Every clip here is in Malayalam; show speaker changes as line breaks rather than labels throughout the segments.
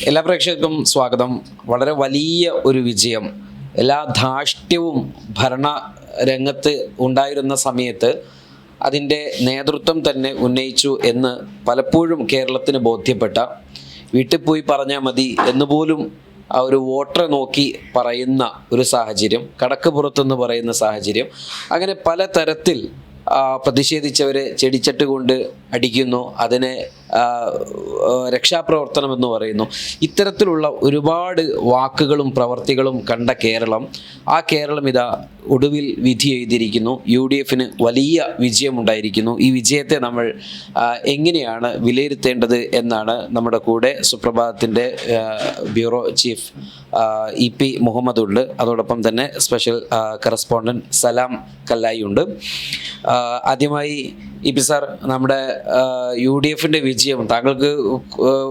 എല്ലാ പ്രേക്ഷകർക്കും സ്വാഗതം. വളരെ വലിയ ഒരു വിജയം, എല്ലാ ധാർഷ്ട്യവും ഭരണ രംഗത്ത് ഉണ്ടായിരുന്ന സമയത്ത് അതിൻ്റെ നേതൃത്വം തന്നെ ഉന്നയിച്ചു എന്ന് പലപ്പോഴും കേരളത്തിന് ബോധ്യപ്പെട്ട, വീട്ടിൽ പോയി പറഞ്ഞാൽ മതി എന്നുപോലും ആ ഒരു വോട്ടറെ നോക്കി പറയുന്ന ഒരു സാഹചര്യം, കടക്ക് പുറത്തെന്ന് പറയുന്ന സാഹചര്യം, അങ്ങനെ പലതരത്തിൽ പ്രതിഷേധിച്ചവരെ ചെടിച്ചട്ട് കൊണ്ട് അടിക്കുന്നു, അതിനെ രക്ഷാപ്രവർത്തനം എന്ന് പറയുന്നു. ഇത്തരത്തിലുള്ള ഒരുപാട് വാക്കുകളും പ്രവർത്തികളും കണ്ട കേരളം, ആ കേരളം ഇതാ ഒടുവിൽ വിധി എഴുതിയിരിക്കുന്നു. UDF വലിയ വിജയമുണ്ടായിരിക്കുന്നു. ഈ വിജയത്തെ നമ്മൾ എങ്ങനെയാണ് വിലയിരുത്തേണ്ടത് എന്നാണ് നമ്മുടെ കൂടെ സുപ്രഭാതത്തിൻ്റെ ബ്യൂറോ ചീഫ് EP മുഹമ്മദ് ഉണ്ട്. അതോടൊപ്പം തന്നെ സ്പെഷ്യൽ കറസ്പോണ്ടൻറ്റ് സലാം കല്ലായി ഉണ്ട്. ആദ്യമായി EP സാർ, നമ്മുടെ UDF വിജയം, താങ്കൾക്ക്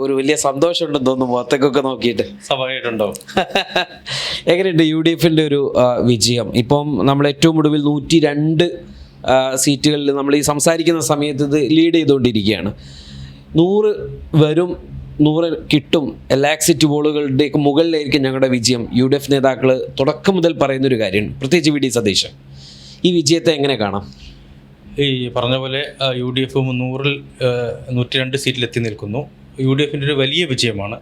ഒരു വലിയ സന്തോഷമുണ്ടെന്ന് തോന്നുന്നു മുഖത്തേക്കൊക്കെ നോക്കിയിട്ട്.
സ്വാഭാവികമായിട്ടുണ്ടോ?
എങ്ങനെയുണ്ട് UDF ഒരു വിജയം? ഇപ്പം നമ്മൾ ഏറ്റവും ഒടുവിൽ 102 സീറ്റുകളിൽ നമ്മൾ ഈ സംസാരിക്കുന്ന സമയത്ത് ഇത് ലീഡ് ചെയ്തുകൊണ്ടിരിക്കുകയാണ്. 100 വരും, 100 കിട്ടും, എല്ലാ എക്സിറ്റ് പോളുകളുടെയൊക്കെ മുകളിലായിരിക്കും ഞങ്ങളുടെ വിജയം. UDF നേതാക്കൾ തുടക്കം മുതൽ പറയുന്നൊരു കാര്യമാണ്, പ്രത്യേകിച്ച് VD സതീശൻ. ഈ വിജയത്തെ എങ്ങനെ കാണാം?
ഈ പറഞ്ഞ പോലെ UDF 300-ൽ 102 സീറ്റിലെത്തി നിൽക്കുന്നു. UDF ഒരു വലിയ വിജയമാണ്.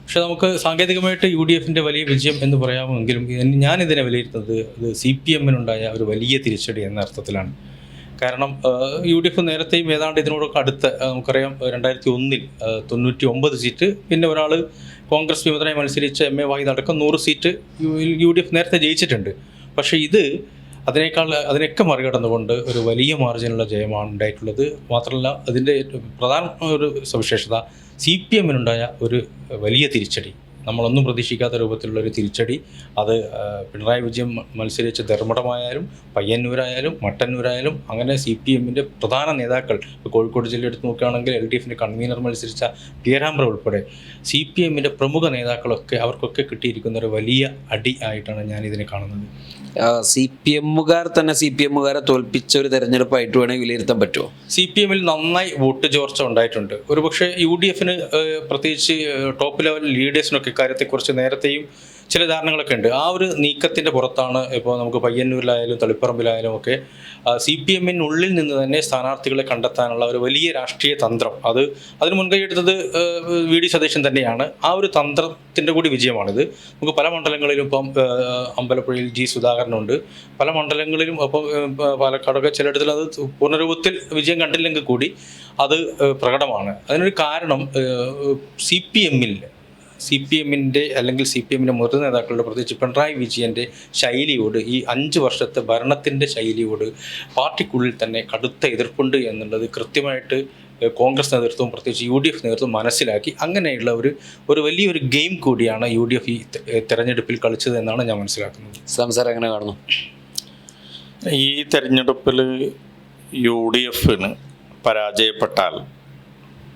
പക്ഷെ നമുക്ക് സാങ്കേതികമായിട്ട് UDF വലിയ വിജയം എന്ന് പറയാമെങ്കിലും ഞാനിതിനെ വിലയിരുത്തുന്നത് ഇത് CPM-നുണ്ടായ ഒരു വലിയ തിരിച്ചടി എന്ന അർത്ഥത്തിലാണ്. കാരണം UDF നേരത്തെയും ഏതാണ്ട് ഇതിനോടൊക്കെ അടുത്ത് നമുക്കറിയാം, 2001-ൽ 99 സീറ്റ്, പിന്നെ ഒരാൾ കോൺഗ്രസ് വിമതനായി മത്സരിച്ച MA വാഹിദ് അടക്കം 100 സീറ്റ് UDF നേരത്തെ ജയിച്ചിട്ടുണ്ട്. പക്ഷേ ഇത് അതിനൊക്കെ മറികടന്നുകൊണ്ട് ഒരു വലിയ മാർജിനുള്ള ജയമാണ് ഉണ്ടായിട്ടുള്ളത്. മാത്രമല്ല, അതിൻ്റെ പ്രധാന ഒരു സവിശേഷത CPM-നുണ്ടായ ഒരു വലിയ തിരിച്ചടി, നമ്മളൊന്നും പ്രതീക്ഷിക്കാത്ത രൂപത്തിലുള്ള ഒരു തിരിച്ചടി. അത് പിണറായി വിജയൻ മത്സരിച്ച ധർമ്മടമായാലും പയ്യന്നൂരായാലും മട്ടന്നൂരായാലും അങ്ങനെ CPM പ്രധാന നേതാക്കൾ, കോഴിക്കോട് ജില്ല എടുത്ത് നോക്കുകയാണെങ്കിൽ LDF കൺവീനർ മത്സരിച്ച പേരാമ്പ്ര ഉൾപ്പെടെ CPM പ്രമുഖ നേതാക്കളൊക്കെ അവർക്കൊക്കെ കിട്ടിയിരിക്കുന്ന ഒരു വലിയ അടി ആയിട്ടാണ് ഞാനിതിനെ കാണുന്നത്.
CPM-കാർ തന്നെ CPM-കാരെ തോൽപ്പിച്ച ഒരു തെരഞ്ഞെടുപ്പായിട്ട് വേണമെങ്കിൽ വിലയിരുത്താൻ പറ്റുമോ?
CPM-ൽ നന്നായി വോട്ട് ചോർച്ച ഉണ്ടായിട്ടുണ്ട്. ഒരുപക്ഷെ UDF പ്രത്യേകിച്ച് ടോപ്പ് ലെവൽ ലീഡേഴ്സിനൊക്കെ കാര്യത്തെക്കുറിച്ച് നേരത്തെയും ചില ധാരണകളൊക്കെ ഉണ്ട്. ആ ഒരു നീക്കത്തിൻ്റെ പുറത്താണ് ഇപ്പോൾ നമുക്ക് പയ്യന്നൂരിലായാലും തളിപ്പറമ്പിലായാലും ഒക്കെ CPM-നുള്ളിൽ നിന്ന് തന്നെ സ്ഥാനാർത്ഥികളെ കണ്ടെത്താനുള്ള ഒരു വലിയ രാഷ്ട്രീയ തന്ത്രം, അതിന് മുൻകൈ എടുത്തത് VD സതീശൻ തന്നെയാണ്. ആ ഒരു തന്ത്രത്തിൻ്റെ കൂടി വിജയമാണിത്. നമുക്ക് പല മണ്ഡലങ്ങളിലും ഇപ്പം അമ്പലപ്പുഴയിൽ G സുധാകരനുണ്ട്, പല മണ്ഡലങ്ങളിലും അപ്പം പാലക്കാടൊക്കെ ചിലയിടത്തിൽ അത് പൂർണ്ണരൂപത്തിൽ വിജയം കണ്ടില്ലെങ്കിൽ കൂടി അത് പ്രകടമാണ്. അതിനൊരു കാരണം CPM-ന്റെ അല്ലെങ്കിൽ CPM-ന്റെ മുതിർന്ന നേതാക്കളുടെ, പ്രത്യേകിച്ച് പിണറായി വിജയൻ്റെ ശൈലിയോട്, ഈ 5 വർഷത്തെ ഭരണത്തിൻ്റെ ശൈലിയോട് പാർട്ടിക്കുള്ളിൽ തന്നെ കടുത്ത എതിർപ്പുണ്ട് എന്നുള്ളത് കൃത്യമായിട്ട് കോൺഗ്രസ് നേതൃത്വവും പ്രത്യേകിച്ച് UDF നേതൃത്വം മനസ്സിലാക്കി അങ്ങനെയുള്ള ഒരു വലിയൊരു ഗെയിം കൂടിയാണ് UDF ഈ തെരഞ്ഞെടുപ്പിൽ കളിച്ചത് എന്നാണ് ഞാൻ മനസ്സിലാക്കുന്നത്.
സംസാർ എങ്ങനെ കാണുന്നു?
ഈ തെരഞ്ഞെടുപ്പിൽ UDF പരാജയപ്പെട്ടാൽ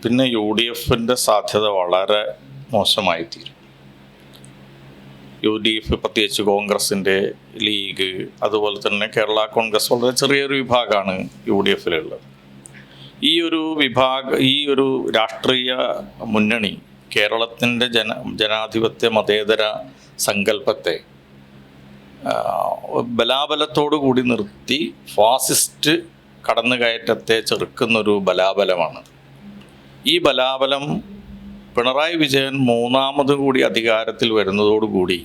പിന്നെ UDF സാധ്യത വളരെ മോശമായി തീരും. UDF പ്രത്യേകിച്ച് കോൺഗ്രസിൻ്റെ, ലീഗ്, അതുപോലെ തന്നെ കേരള കോൺഗ്രസ് വളരെ ചെറിയൊരു വിഭാഗമാണ് UDF-ലുള്ളത്. ഈ ഒരു രാഷ്ട്രീയ മുന്നണി കേരളത്തിൻ്റെ ജനാധിപത്യ മതേതര സങ്കല്പത്തെ ബലാബലത്തോടു കൂടി നിർത്തി ഫാസിസ്റ്റ് കടന്നുകയറ്റത്തെ ചെറുക്കുന്നൊരു ബലാബലമാണ്. ഈ ബലാബലം പിണറായി വിജയൻ 3ാമത് കൂടി അധികാരത്തിൽ വരുന്നതോടുകൂടി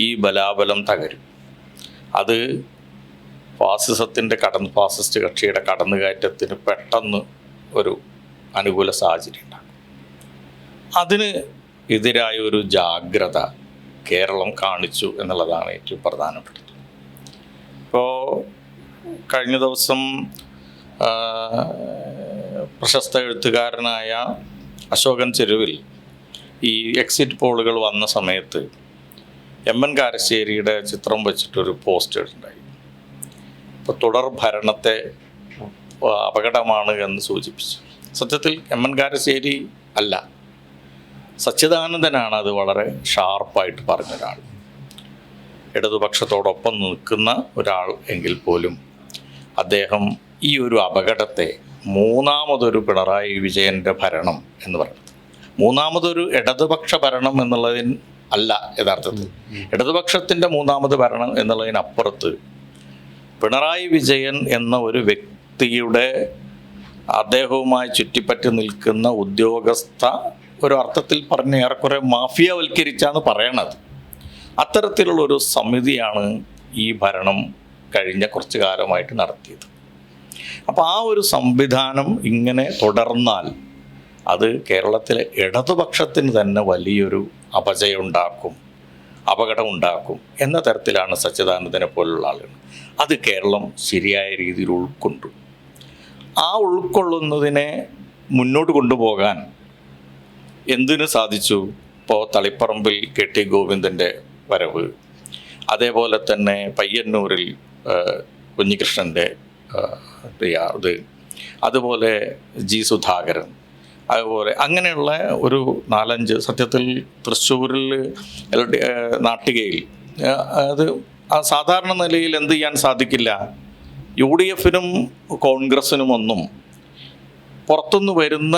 ഈ ബലാബലം തകരും. അത് ഫാസിസ്റ്റ് കക്ഷിയുടെ കടന്നുകയറ്റത്തിന് പെട്ടെന്ന് ഒരു അനുകൂല സാഹചര്യം ഉണ്ടാകും. അതിന് എതിരായ ഒരു ജാഗ്രത കേരളം കാണിച്ചു എന്നുള്ളതാണ് ഏറ്റവും പ്രധാനപ്പെട്ടത്. ഇപ്പോൾ കഴിഞ്ഞ ദിവസം പ്രശസ്ത എഴുത്തുകാരനായ അശോകൻ ചെരുവിൽ ഈ എക്സിറ്റ് പോളുകൾ വന്ന സമയത്ത് MN കാരശ്ശേരിയുടെ ചിത്രം വെച്ചിട്ടൊരു പോസ്റ്റ് ഉണ്ടായി. ഇപ്പോൾ തുടർ ഭരണത്തെ അപകടമാണ് എന്ന് സൂചിപ്പിച്ചു. സത്യത്തിൽ MN കാരശ്ശേരി അല്ല, സച്ചിദാനന്ദനാണ് അത് വളരെ ഷാർപ്പായിട്ട് പറഞ്ഞൊരാൾ. ഇടതുപക്ഷത്തോടൊപ്പം നിൽക്കുന്ന ഒരാൾ എങ്കിൽ പോലും അദ്ദേഹം ഈ ഒരു അപകടത്തെ മൂന്നാമതൊരു പിണറായി വിജയൻ്റെ ഭരണം എന്ന് പറയുന്നത് മൂന്നാമതൊരു ഇടതുപക്ഷ ഭരണം എന്നുള്ളതിന് അല്ല യഥാർത്ഥത്തിൽ. ഇടതുപക്ഷത്തിൻ്റെ മൂന്നാമത് ഭരണം എന്നുള്ളതിനപ്പുറത്ത് പിണറായി വിജയൻ എന്ന ഒരു വ്യക്തിയുടെ അദ്ദേഹവുമായി ചുറ്റിപ്പറ്റി നിൽക്കുന്ന ഉദ്യോഗസ്ഥ ഒരു അർത്ഥത്തിൽ പറഞ്ഞ ഏറെക്കുറെ മാഫിയവൽക്കരിച്ചാണ് പറയണത്. അത്തരത്തിലുള്ളൊരു സമിതിയാണ് ഈ ഭരണം കഴിഞ്ഞ കുറച്ചു കാലമായിട്ട് നടത്തിയത്. അപ്പോൾ ആ ഒരു സംവിധാനം ഇങ്ങനെ തുടർന്നാൽ അത് കേരളത്തിലെ ഇടതുപക്ഷത്തിന് തന്നെ വലിയൊരു അപകടം ഉണ്ടാക്കും എന്ന തരത്തിലാണ് സച്ചിദാനന്ദനെ പോലുള്ള ആളുകൾ. അത് കേരളം ശരിയായ രീതിയിൽ ഉൾക്കൊണ്ടു. ആ ഉൾക്കൊള്ളുന്നതിനെ മുന്നോട്ട് കൊണ്ടുപോകാൻ എന്തിനു സാധിച്ചു? ഇപ്പോൾ തളിപ്പറമ്പിൽ KT ഗോവിന്ദൻ്റെ വരവ്, അതേപോലെ തന്നെ പയ്യന്നൂരിൽ കുഞ്ഞികൃഷ്ണൻ്റെ ഇത്, അതുപോലെ G സുധാകരൻ, അതുപോലെ അങ്ങനെയുള്ള ഒരു 4-5 സത്യത്തിൽ തൃശ്ശൂരിൽ നാട്ടികയിൽ അത് സാധാരണ നിലയിൽ എന്ത് ചെയ്യാൻ സാധിക്കില്ല. UDFനും കോൺഗ്രസിനും ഒന്നും പുറത്തുനിന്ന് വരുന്ന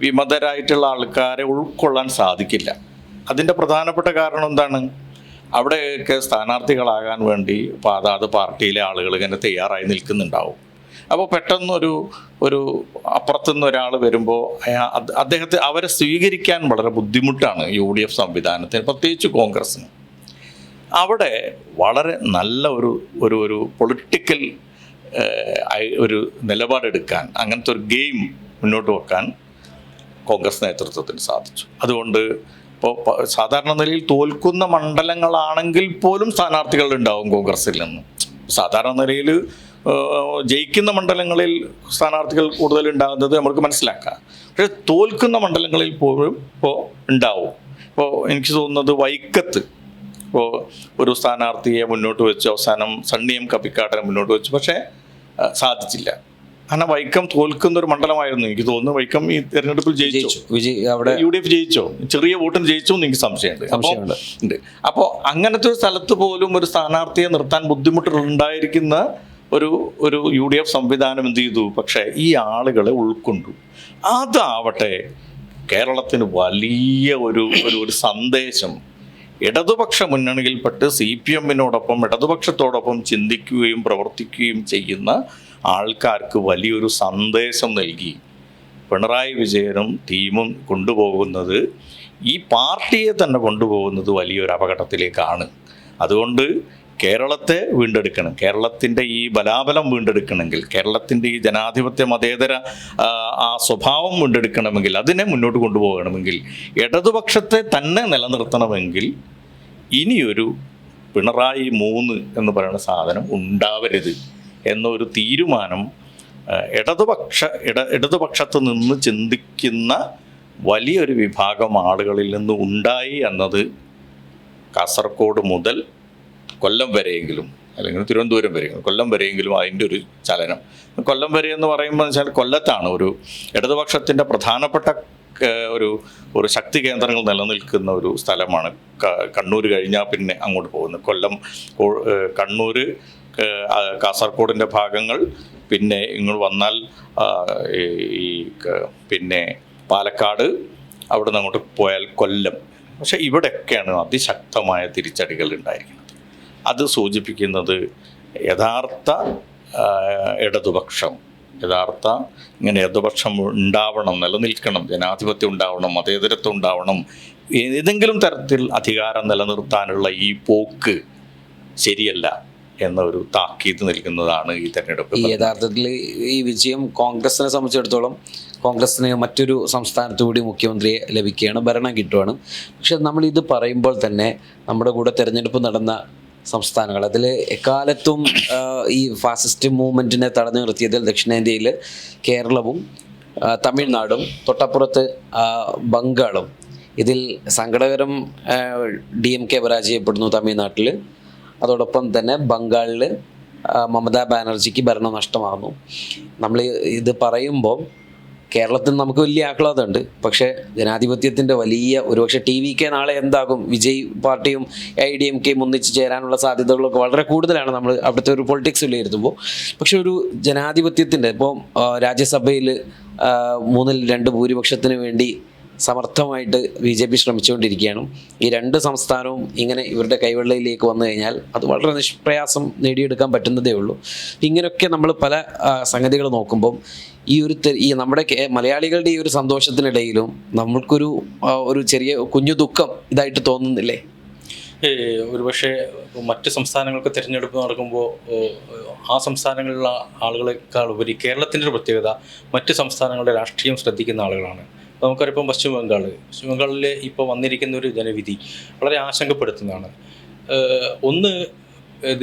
വിമതരായിട്ടുള്ള ആൾക്കാരെ ഉൾക്കൊള്ളാൻ സാധിക്കില്ല. അതിൻ്റെ പ്രധാനപ്പെട്ട കാരണം എന്താണ്? അവിടെയൊക്കെ സ്ഥാനാർത്ഥികളാകാൻ വേണ്ടി അതാത് പാർട്ടിയിലെ ആളുകൾ ഇങ്ങനെ തയ്യാറായി നിൽക്കുന്നുണ്ടാവും. അപ്പോൾ പെട്ടെന്നൊരു അപ്പുറത്തുനിന്ന് ഒരാൾ വരുമ്പോൾ അവരെ സ്വീകരിക്കാൻ വളരെ ബുദ്ധിമുട്ടാണ് UDF സംവിധാനത്തിന്, പ്രത്യേകിച്ച് കോൺഗ്രസ്സിന്. അവിടെ വളരെ നല്ല ഒരു പൊളിറ്റിക്കൽ ഒരു നിലപാടെടുക്കാൻ, അങ്ങനത്തെ ഒരു ഗെയിം മുന്നോട്ട് വെക്കാൻ കോൺഗ്രസ് നേതൃത്വത്തിന് സാധിച്ചു. അതുകൊണ്ട് ഇപ്പോൾ സാധാരണ നിലയിൽ തോൽക്കുന്ന മണ്ഡലങ്ങളാണെങ്കിൽ പോലും സ്ഥാനാർത്ഥികൾ ഉണ്ടാവും കോൺഗ്രസിൽ നിന്ന്. സാധാരണ നിലയിൽ ജയിക്കുന്ന മണ്ഡലങ്ങളിൽ സ്ഥാനാർത്ഥികൾ കൂടുതൽ ഉണ്ടാകുന്നത് നമുക്ക് മനസ്സിലാക്കാം. പക്ഷേ തോൽക്കുന്ന മണ്ഡലങ്ങളിൽ പോലും ഇപ്പോൾ ഉണ്ടാവും. ഇപ്പോൾ എനിക്ക് തോന്നുന്നത് വൈക്കത്ത് ഇപ്പോൾ ഒരു സ്ഥാനാർത്ഥിയെ മുന്നോട്ട് വെച്ച് അവസാനം സണ്ണി M കപ്പിക്കാട്ടനെ മുന്നോട്ട് വെച്ചു, പക്ഷേ സാധിച്ചില്ല. കാരണം വൈക്കം തോൽക്കുന്ന ഒരു മണ്ഡലമായിരുന്നു. എനിക്ക് തോന്നുന്നു വൈക്കം ഈ തെരഞ്ഞെടുപ്പിൽ ജയിച്ചു. അവിടെ UDF ജയിച്ചോ, ചെറിയ വോട്ടിന് ജയിച്ചോ എന്ന് എനിക്ക് സംശയമുണ്ട്. അപ്പോൾ അങ്ങനത്തെ ഒരു സ്ഥലത്ത് പോലും ഒരു സ്ഥാനാർത്ഥിയെ നിർത്താൻ ബുദ്ധിമുട്ടുണ്ടായിരിക്കുന്ന ഒരു UDF സംവിധാനം എന്ത് ചെയ്തു? പക്ഷേ ഈ ആളുകളെ ഉൾക്കൊണ്ടു. അതാവട്ടെ കേരളത്തിന് വലിയ ഒരു സന്ദേശം. ഇടതുപക്ഷ മുന്നണിയിൽപ്പെട്ട് CPMനോടൊപ്പം ഇടതുപക്ഷത്തോടൊപ്പം ചിന്തിക്കുകയും പ്രവർത്തിക്കുകയും ചെയ്യുന്ന ആൾക്കാർക്ക് വലിയൊരു സന്ദേശം നൽകി പിണറായി വിജയനും ടീമും കൊണ്ടുപോകുന്നത്, ഈ പാർട്ടിയെ തന്നെ കൊണ്ടുപോകുന്നത് വലിയൊരു അപകടത്തിലേക്കാണ്. അതുകൊണ്ട് കേരളത്തെ വീണ്ടെടുക്കണം, കേരളത്തിൻ്റെ ഈ ബലാബലം വീണ്ടെടുക്കണമെങ്കിൽ, കേരളത്തിൻ്റെ ഈ ജനാധിപത്യ മതേതര ആ സ്വഭാവം വീണ്ടെടുക്കണമെങ്കിൽ, അതിനെ മുന്നോട്ട് കൊണ്ടുപോകണമെങ്കിൽ, ഇടതുപക്ഷത്തെ തന്നെ നിലനിർത്തണമെങ്കിൽ ഇനിയൊരു പിണറായി 3 എന്ന് പറയുന്ന സാധനം ഉണ്ടാവരുത് എന്നൊരു തീരുമാനം ഇടതുപക്ഷത്ത് നിന്ന് ചിന്തിക്കുന്ന വലിയൊരു വിഭാഗം ആളുകളിൽ നിന്ന് ഉണ്ടായി എന്നത് കാസർഗോഡ് മുതൽ കൊല്ലം വരെയെങ്കിലും, അല്ലെങ്കിൽ തിരുവനന്തപുരം വരെയെങ്കിലും, കൊല്ലം വരെയെങ്കിലും അതിൻ്റെ ഒരു ചലനം. കൊല്ലം വരെ എന്ന് പറയുമ്പോൾ വെച്ചാൽ കൊല്ലത്താണ് ഒരു ഇടതുപക്ഷത്തിൻ്റെ പ്രധാനപ്പെട്ട ഒരു ശക്തി കേന്ദ്രങ്ങൾ നിലനിൽക്കുന്ന ഒരു സ്ഥലമാണ്. കണ്ണൂർ കഴിഞ്ഞാൽ പിന്നെ അങ്ങോട്ട് പോകുന്നത് കൊല്ലം, കണ്ണൂർ, കാസർഗോഡിൻ്റെ ഭാഗങ്ങൾ, പിന്നെ ഇങ്ങോട്ട് വന്നാൽ പിന്നെ പാലക്കാട്, അവിടെ നിന്ന് അങ്ങോട്ട് പോയാൽ കൊല്ലം. പക്ഷേ ഇവിടെയൊക്കെയാണ് അതിശക്തമായ തിരിച്ചടികൾ ഉണ്ടായിരിക്കുന്നത്. അത് സൂചിപ്പിക്കുന്നത് യഥാർത്ഥ ഇടതുപക്ഷം, ഇങ്ങനെ ഇടതുപക്ഷം ഉണ്ടാവണം, നിലനിൽക്കണം, ജനാധിപത്യം ഉണ്ടാവണം, മതേതരത്വം ഉണ്ടാവണം, ഏതെങ്കിലും തരത്തിൽ അധികാരം നിലനിർത്താനുള്ള ഈ പോക്ക് ശരിയല്ല എന്നൊരു താക്കീത് നൽകുന്നതാണ് ഈ തെരഞ്ഞെടുപ്പ്.
യഥാർത്ഥത്തിൽ ഈ വിജയം കോൺഗ്രസിനെ സംബന്ധിച്ചിടത്തോളം കോൺഗ്രസിന് മറ്റൊരു സംസ്ഥാനത്തു കൂടി മുഖ്യമന്ത്രിയെ ലഭിക്കുകയാണ്, ഭരണം കിട്ടുകയാണ്. പക്ഷെ നമ്മളിത് പറയുമ്പോൾ തന്നെ നമ്മുടെ കൂടെ തെരഞ്ഞെടുപ്പ് നടന്ന സംസ്ഥാനങ്ങൾ, അതിൽ എക്കാലത്തും ഈ ഫാസിസ്റ്റ് മൂവ്മെൻറ്റിനെ തടഞ്ഞു നിർത്തിയതിൽ ദക്ഷിണേന്ത്യയിൽ കേരളവും തമിഴ്നാടും തൊട്ടപ്പുറത്ത് ബംഗാളും. ഇതിൽ സങ്കടകരം DMK പരാജയപ്പെടുന്നു തമിഴ്നാട്ടിൽ. അതോടൊപ്പം തന്നെ ബംഗാളിൽ മമതാ ബാനർജിക്ക് ഭരണം നഷ്ടമാകുന്നു. നമ്മൾ ഇത് പറയുമ്പോൾ കേരളത്തിൽ നമുക്ക് വലിയ ആഹ്ലാദമുണ്ട്. പക്ഷേ ജനാധിപത്യത്തിൻ്റെ വലിയ ഒരുപക്ഷെ TVK നാളെ എന്താകും, വിജയ് പാർട്ടിയും IDMK ഒന്നിച്ച് ചേരാനുള്ള സാധ്യതകളൊക്കെ വളരെ കൂടുതലാണ് നമ്മൾ അവിടുത്തെ ഒരു പൊളിറ്റിക്സ് വിലയിരുത്തുമ്പോൾ. പക്ഷെ ഒരു ജനാധിപത്യത്തിൻ്റെ ഇപ്പോൾ രാജ്യസഭയിൽ 3-2 ഭൂരിപക്ഷത്തിന് വേണ്ടി സമർത്ഥമായിട്ട് BJP ശ്രമിച്ചുകൊണ്ടിരിക്കുകയാണ്. ഈ 2 സംസ്ഥാനവും ഇങ്ങനെ ഇവരുടെ കൈവെള്ളയിലേക്ക് വന്നു കഴിഞ്ഞാൽ അത് വളരെ നിഷ്പ്രയാസം നേടിയെടുക്കാൻ പറ്റുന്നതേ ഉള്ളൂ. ഇങ്ങനെയൊക്കെ നമ്മൾ പല സംഗതികൾ നോക്കുമ്പം ഈ നമ്മുടെ മലയാളികളുടെ ഈ ഒരു സന്തോഷത്തിനിടയിലും നമ്മൾക്കൊരു ചെറിയ കുഞ്ഞു ദുഃഖം ഇതായിട്ട് തോന്നുന്നില്ലേ?
ഒരുപക്ഷെ മറ്റ് സംസ്ഥാനങ്ങൾക്ക് തിരഞ്ഞെടുപ്പ് നടക്കുമ്പോൾ ആ സംസ്ഥാനങ്ങളിലുള്ള ആളുകളെക്കാൾ ഉപരി കേരളത്തിൻ്റെ ഒരു പ്രത്യേകത മറ്റ് സംസ്ഥാനങ്ങളുടെ രാഷ്ട്രീയം ശ്രദ്ധിക്കുന്ന ആളുകളാണ്. നമുക്കറിയാം പശ്ചിമ ബംഗാളിലെ ഇപ്പോൾ വന്നിരിക്കുന്ന ഒരു ജനവിധി വളരെ ആശങ്കപ്പെടുത്തുന്നതാണ്. ഒന്ന്,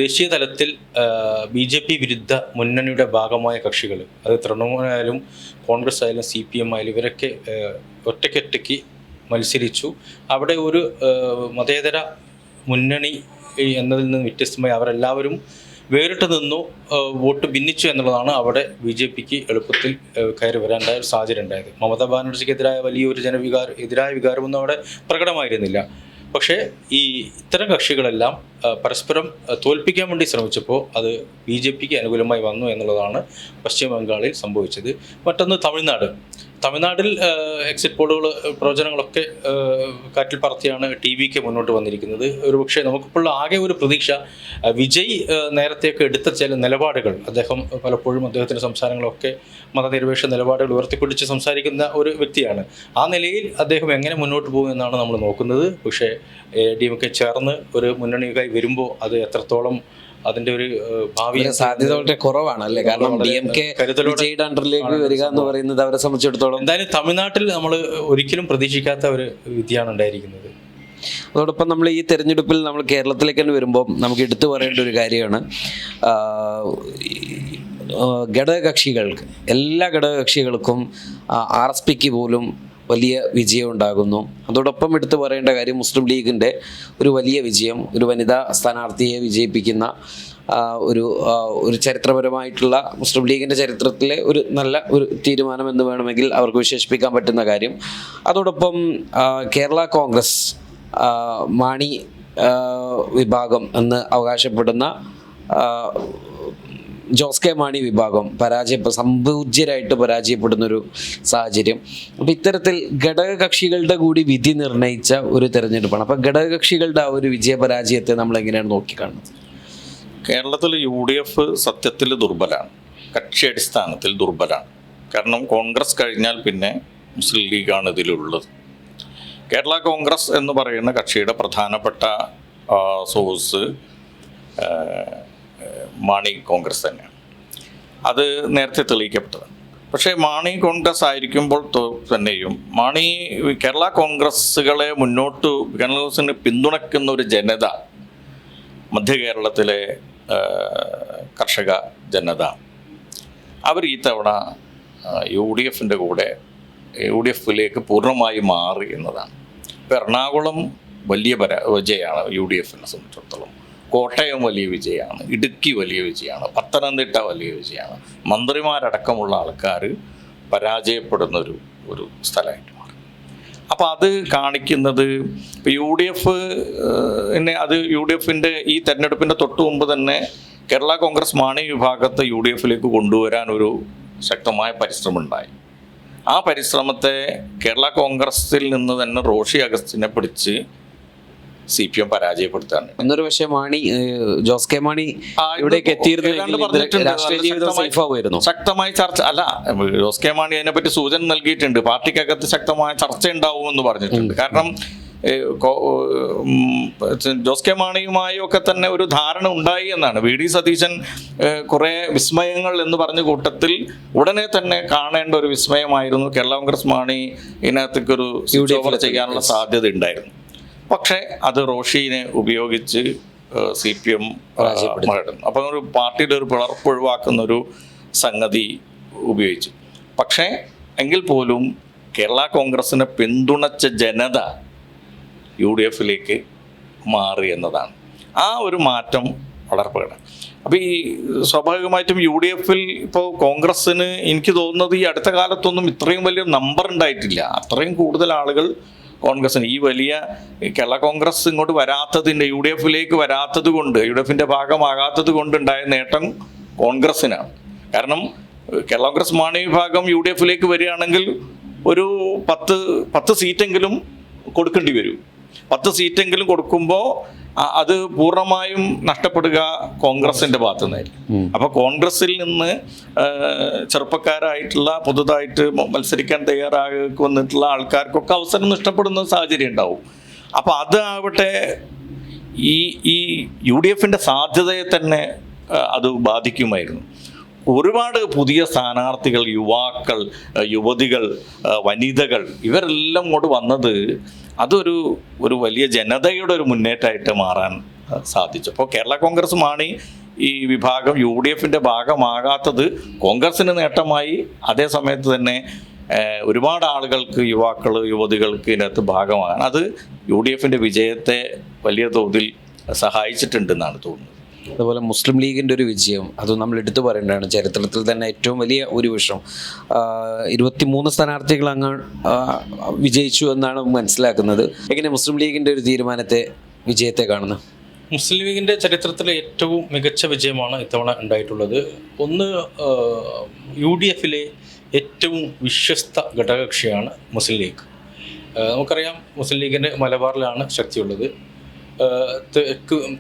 ദേശീയ തലത്തിൽ BJP വിരുദ്ധ മുന്നണിയുടെ ഭാഗമായ കക്ഷികൾ, അത് തൃണമൂലായാലും കോൺഗ്രസ് ആയാലും CPM ആയാലും ഇവരൊക്കെ ഒറ്റയ്ക്കൊറ്റയ്ക്ക് മത്സരിച്ചു. അവിടെ ഒരു മതേതര മുന്നണി എന്നതിൽ നിന്ന് വ്യത്യസ്തമായി അവരെല്ലാവരും വേറിട്ട് നിന്നു വോട്ട് ഭിന്നിച്ചു എന്നുള്ളതാണ് അവിടെ BJPക്ക് എളുപ്പത്തിൽ കയറി വരാനുണ്ടായ ഒരു സാഹചര്യം ഉണ്ടായത്. മമതാ ബാനർജിക്കെതിരായ വലിയൊരു എതിരായ വികാരമൊന്നും അവിടെ പ്രകടമായിരുന്നില്ല. പക്ഷേ ഇത്തരം കക്ഷികളെല്ലാം പരസ്പരം തോൽപ്പിക്കാൻ വേണ്ടി ശ്രമിച്ചപ്പോൾ അത് BJPക്ക് അനുകൂലമായി വന്നു എന്നുള്ളതാണ് പശ്ചിമ ബംഗാളിൽ സംഭവിച്ചത്. മറ്റൊന്ന് തമിഴ്നാട്ടിൽ എക്സിറ്റ് പോളുകൾ പ്രവചനങ്ങളൊക്കെ കാറ്റിൽ പറത്തിയാണ് TVK മുന്നോട്ട് വന്നിരിക്കുന്നത്. ഒരുപക്ഷെ നമുക്കിപ്പോൾ ആകെ ഒരു പ്രതീക്ഷ വിജയ് നേരത്തെയൊക്കെ എടുത്ത ചില നിലപാടുകൾ, അദ്ദേഹം പലപ്പോഴും അദ്ദേഹത്തിൻ്റെ സംസാരങ്ങളൊക്കെ മതനിരപേക്ഷ നിലപാടുകൾ ഉയർത്തിപ്പിടിച്ച് സംസാരിക്കുന്ന ഒരു വ്യക്തിയാണ്. ആ നിലയിൽ അദ്ദേഹം എങ്ങനെ മുന്നോട്ട് പോകും എന്നാണ് നമ്മൾ നോക്കുന്നത്. പക്ഷേ DMK ചേർന്ന് ഒരു മുന്നണിയായി വരുമ്പോൾ അത് എത്രത്തോളം അതിന്റെ ഒരു ഭാവി
സാധ്യത വളരെ കുറവാണ് അല്ലേ? കാരണം DMK വിജയുടെ അണ്ടറിലേക്ക് വരിക എന്ന് പറയുന്നത് അവരെ സംബന്ധിച്ചിടത്തോളം
എന്തായാലും തമിഴ്നാട്ടിൽ നമ്മൾ ഒരിക്കലും പ്രതീക്ഷിക്കാത്ത ഒരു വിധിയാണ് ഉണ്ടായിരിക്കുന്നത്.
അതോടൊപ്പം നമ്മൾ ഈ തെരഞ്ഞെടുപ്പിൽ നമ്മൾ കേരളത്തിലേക്ക് തന്നെ വരുമ്പോൾ നമുക്ക് എടുത്തു പറയേണ്ട ഒരു കാര്യമാണ്, ഘടകകക്ഷികൾക്ക്, എല്ലാ ഘടകകക്ഷികൾക്കും RSPക്ക് പോലും വലിയ വിജയം ഉണ്ടാകുന്നു. അതോടൊപ്പം എടുത്തു പറയേണ്ട കാര്യം മുസ്ലിം ലീഗിൻ്റെ ഒരു വലിയ വിജയം, ഒരു വനിതാ സ്ഥാനാർത്ഥിയെ വിജയിപ്പിക്കുന്ന ഒരു ചരിത്രപരമായിട്ടുള്ള മുസ്ലിം ലീഗിൻ്റെ ചരിത്രത്തിലെ ഒരു നല്ല ഒരു തീരുമാനം എന്ന് വേണമെങ്കിൽ അവർക്ക് വിശേഷിപ്പിക്കാൻ പറ്റുന്ന കാര്യം. അതോടൊപ്പം കേരള കോൺഗ്രസ് മാണി വിഭാഗം എന്ന് അവകാശപ്പെടുന്ന ജോസ് കെ മാണി വിഭാഗം സംപൂജ്യരായിട്ട് പരാജയപ്പെടുന്നൊരു സാഹചര്യം. അപ്പം ഇത്തരത്തിൽ ഘടകകക്ഷികളുടെ കൂടി വിധി നിർണയിച്ച ഒരു തെരഞ്ഞെടുപ്പാണ്. അപ്പം ഘടകകക്ഷികളുടെ ആ ഒരു വിജയപരാജയത്തെ നമ്മൾ എങ്ങനെയാണ് നോക്കിക്കാണുന്നത്?
കേരളത്തിൽ UDF സത്യത്തിൽ ദുർബലാണ്, കക്ഷി അടിസ്ഥാനത്തിൽ ദുർബലാണ്. കാരണം കോൺഗ്രസ് കഴിഞ്ഞാൽ പിന്നെ മുസ്ലിം ലീഗാണ് ഇതിലുള്ളത്. കേരള കോൺഗ്രസ് എന്ന് പറയുന്ന കക്ഷിയുടെ പ്രധാനപ്പെട്ട സോഴ്സ് മാണി കോൺഗ്രസ് തന്നെയാണ്. അത് നേരത്തെ തെളിയിക്കപ്പെട്ടതാണ്. പക്ഷേ മാണി കോൺഗ്രസ് ആയിരിക്കുമ്പോൾ തന്നെയും കേരള കോൺഗ്രസ്സുകളെ കേരള കോൺഗ്രസിനെ പിന്തുണയ്ക്കുന്ന ഒരു ജനത, മധ്യ കേരളത്തിലെ കർഷക ജനത, അവർ ഈ തവണ UDFൻ്റെ കൂടെ UDFിലേക്ക് പൂർണ്ണമായി മാറി എന്നതാണ്. ഇപ്പോൾ എറണാകുളം വലിയ വിജയമാണ് UDFിനെ സംബന്ധിച്ചിടത്തോളം. കോട്ടയം വലിയ വിജയമാണ്, ഇടുക്കി വലിയ വിജയമാണ്, പത്തനംതിട്ട വലിയ വിജയമാണ്. മന്ത്രിമാരടക്കമുള്ള ആൾക്കാർ പരാജയപ്പെടുന്നൊരു സ്ഥലമായിട്ട് മാറി. അപ്പോൾ അത് കാണിക്കുന്നത് UDFിൻ്റെ ഈ തെരഞ്ഞെടുപ്പിൻ്റെ തൊട്ട് മുമ്പ് തന്നെ കേരള കോൺഗ്രസ് മാണി വിഭാഗത്തെ UDFിലേക്ക് കൊണ്ടുവരാൻ ഒരു ശക്തമായ പരിശ്രമം ഉണ്ടായി. ആ പരിശ്രമത്തെ കേരള കോൺഗ്രസിൽ നിന്ന് തന്നെ റോഷി അഗസ്റ്റിനെ പിടിച്ച് CPM പരാജയപ്പെടുത്താണ്.
എന്നൊരു പക്ഷേ ജോസ് കെ മാണി ഇവിടേക്ക് എത്തിയിരുന്നു
ശക്തമായ ചർച്ച അല്ല. ജോസ് കെ മാണി അതിനെപ്പറ്റി സൂചന നൽകിയിട്ടുണ്ട്. പാർട്ടിക്കകത്ത് ശക്തമായ ചർച്ച ഉണ്ടാവുമെന്ന് പറഞ്ഞിട്ടുണ്ട്. കാരണം ജോസ് കെ മാണിയുമായി ഒക്കെ തന്നെ ഒരു ധാരണ ഉണ്ടായി എന്നാണ്. VD സതീശൻ കുറേ വിസ്മയങ്ങൾ എന്ന് പറഞ്ഞ കൂട്ടത്തിൽ ഉടനെ തന്നെ കാണേണ്ട ഒരു വിസ്മയമായിരുന്നു കേരള കോൺഗ്രസ് മാണി ഇതിനകത്തേക്കൊരു സ്വിച്ച് ഓവർ ചെയ്യാനുള്ള സാധ്യത ഉണ്ടായിരുന്നു. പക്ഷേ അത് റോഷിനെ ഉപയോഗിച്ച് CPM മറികടന്നു. അപ്പം ഒരു പാർട്ടിയുടെ ഒരു പിളർപ്പ് ഒഴിവാക്കുന്നൊരു സംഗതി ഉപയോഗിച്ചു. പക്ഷേ എങ്കിൽ പോലും കേരള കോൺഗ്രസിനെ പിന്തുണച്ച ജനത UDFിലേക്ക് മാറി എന്നതാണ്. ആ ഒരു മാറ്റം വളരെ പ്രകടനം. അപ്പോൾ ഈ സ്വാഭാവികമായിട്ടും UDFിൽ ഇപ്പോൾ കോൺഗ്രസ്സിന് എനിക്ക് തോന്നുന്നത് ഈ അടുത്ത കാലത്തൊന്നും ഇത്രയും വലിയ നമ്പർ ഉണ്ടായിട്ടില്ല. അത്രയും കൂടുതൽ ആളുകൾ കോൺഗ്രസ്സിന് ഈ വലിയ കേരള കോൺഗ്രസ് ഇങ്ങോട്ട് വരാത്തതിൻ്റെ, UDFിലേക്ക് വരാത്തത് കൊണ്ട്, UDFിൻ്റെ ഭാഗമാകാത്തത് കൊണ്ടുണ്ടായ നേട്ടം കോൺഗ്രസ്സിനാണ്. കാരണം കേരള കോൺഗ്രസ് മാണി വിഭാഗം UDFിലേക്ക് വരികയാണെങ്കിൽ ഒരു 10 സീറ്റെങ്കിലും കൊടുക്കേണ്ടി വരും. 10 സീറ്റെങ്കിലും കൊടുക്കുമ്പോൾ അത് പൂർണ്ണമായും നഷ്ടപ്പെടുക കോൺഗ്രസിന്റെ ഭാഗത്തു നിന്നായിരിക്കും. അപ്പൊ കോൺഗ്രസിൽ നിന്ന് ചെറുപ്പക്കാരായിട്ടുള്ള പുതുതായിട്ട് മത്സരിക്കാൻ തയ്യാറാകുന്നിട്ടുള്ള ആൾക്കാർക്കൊക്കെ അവസരം നഷ്ടപ്പെടുന്ന സാഹചര്യം ഉണ്ടാവും. അപ്പൊ അതാവട്ടെ ഈ UDFന്റെ സാധ്യതയെ തന്നെ അത് ബാധിക്കുമായിരുന്നു. ഒരുപാട് പുതിയ സ്ഥാനാർത്ഥികൾ, യുവാക്കൾ, യുവതികൾ, വനിതകൾ ഇവരെല്ലാം ഇങ്ങോട്ട് വന്നത് അതൊരു വലിയ ജനതയുടെ ഒരു മുന്നേറ്റമായിട്ട് മാറാൻ സാധിച്ചു. അപ്പോൾ കേരള കോൺഗ്രസ് മാണി ഈ വിഭാഗം UDFന്റെ ഭാഗമാകാത്തത് കോൺഗ്രസിന് നേട്ടമായി. അതേ സമയത്ത് തന്നെ ഒരുപാട് ആളുകൾക്ക്, യുവാക്കൾ, യുവതികൾക്ക് ഇതിനകത്ത് ഭാഗമാകാൻ അത് UDFന്റെ വിജയത്തെ വലിയ തോതിൽ സഹായിച്ചിട്ടുണ്ടെന്നാണ് തോന്നുന്നത്.
അതുപോലെ മുസ്ലിം ലീഗിൻ്റെ ഒരു വിജയം അത് നമ്മൾ എടുത്തു പറയേണ്ടതാണ്. ചരിത്രത്തിൽ തന്നെ ഏറ്റവും വലിയ ഒരു വിഷയം 23 സ്ഥാനാർത്ഥികൾ അങ്ങ് വിജയിച്ചു എന്നാണ് മനസ്സിലാക്കുന്നത്. എങ്ങനെ മുസ്ലിം ലീഗിൻ്റെ ഒരു തീരുമാനത്തെ, വിജയത്തെ കാണുന്നു?
മുസ്ലിം ലീഗിൻ്റെ ചരിത്രത്തിലെ ഏറ്റവും മികച്ച വിജയമാണ് ഇത്തവണ ഉണ്ടായിട്ടുള്ളത്. ഒന്ന്, UDFലെ ഏറ്റവും വിശ്വസ്ത ഘടകകക്ഷിയാണ് മുസ്ലിം ലീഗ്. നമുക്കറിയാം മുസ്ലിം ലീഗിന് മലബാറിലാണ് ശക്തിയുള്ളത്.